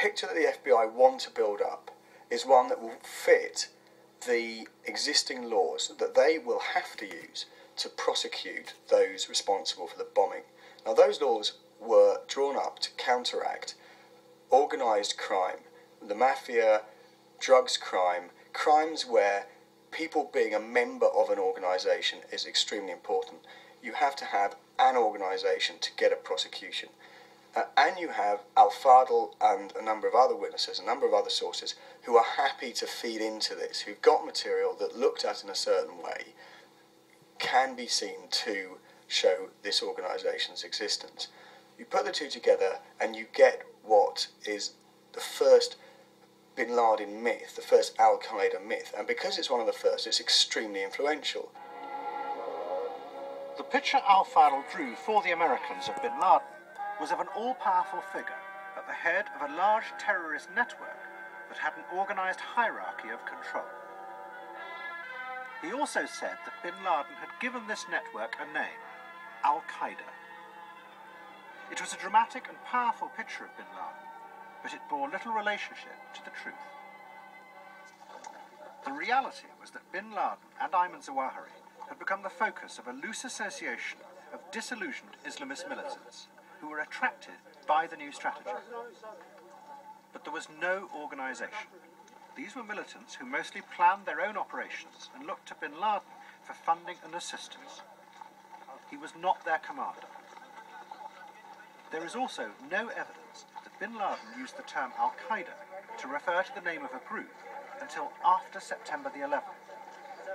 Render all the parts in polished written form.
picture that the FBI want to build up is one that will fit the existing laws that they will have to use to prosecute those responsible for the bombing. Now, those laws were drawn up to counteract organised crime, the mafia, drugs crime, crimes where people being a member of an organisation is extremely important. You have to have an organisation to get a prosecution. And you have Al-Fadl and a number of other witnesses, a number of other sources, who are happy to feed into this, who've got material that, looked at in a certain way, can be seen to show this organisation's existence. You put the two together and you get what is the first Bin Laden myth, the first Al-Qaeda myth, and because it's one of the first, it's extremely influential. The picture Al-Fadl drew for the Americans of Bin Laden was of an all-powerful figure at the head of a large terrorist network that had an organised hierarchy of control. He also said that Bin Laden had given this network a name, Al-Qaeda. It was a dramatic and powerful picture of Bin Laden, but it bore little relationship to the truth. The reality was that Bin Laden and Ayman Zawahiri had become the focus of a loose association of disillusioned Islamist militants who were attracted by the new strategy. But there was no organisation. These were militants who mostly planned their own operations and looked to Bin Laden for funding and assistance. He was not their commander. There is also no evidence that Bin Laden used the term Al-Qaeda to refer to the name of a group until after September the 11th,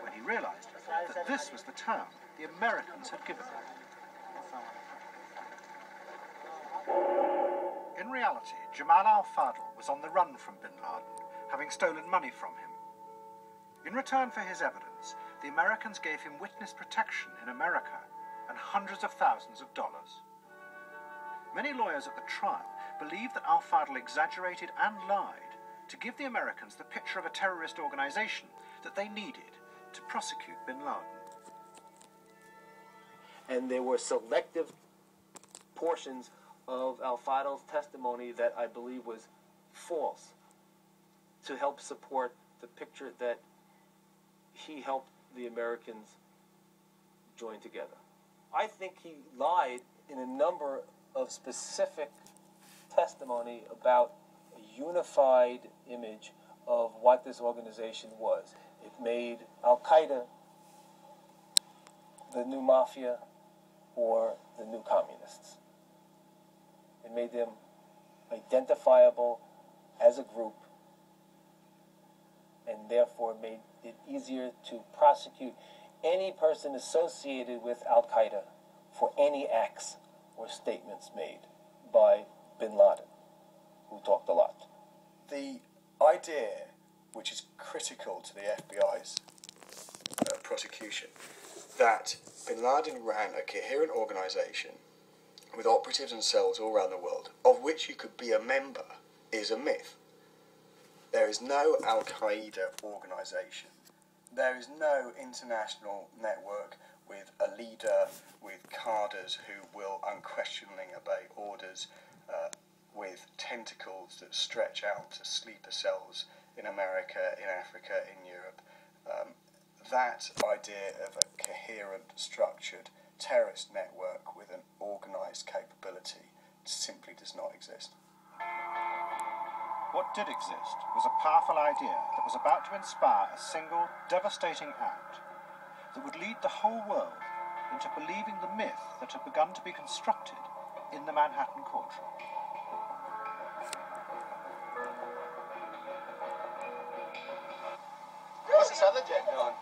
when he realised that this was the term the Americans had given him. In reality, Jamal al-Fadl was on the run from Bin Laden, having stolen money from him. In return for his evidence, the Americans gave him witness protection in America and hundreds of thousands of dollars. Many lawyers at the trial believed that al-Fadl exaggerated and lied to give the Americans the picture of a terrorist organisation that they needed to prosecute Bin Laden. And there were selective portions of al-Fadl's testimony that I believe was false to help support the picture that he helped the Americans join together. I think he lied in a number of specific testimony about a unified image of what this organization was. It made Al-Qaeda the new mafia or the new communists. It made them identifiable as a group and therefore made it easier to prosecute any person associated with Al-Qaeda for any acts or statements made by Bin Laden, who talked a lot. The idea, which is critical to the FBI's prosecution, that Bin Laden ran a coherent organisation with operatives and cells all around the world, of which you could be a member, is a myth. There is no Al-Qaeda organisation. There is no international network with a leader, with cadres who will unquestioningly obey orders, with tentacles that stretch out to sleeper cells in America, in Africa, in Europe. That idea of a coherent, structured terrorist network with an organised capability simply does not exist. What did exist was a powerful idea that was about to inspire a single, devastating act that would lead the whole world into believing the myth that had begun to be constructed in the Manhattan courtroom. What's this other jet doing?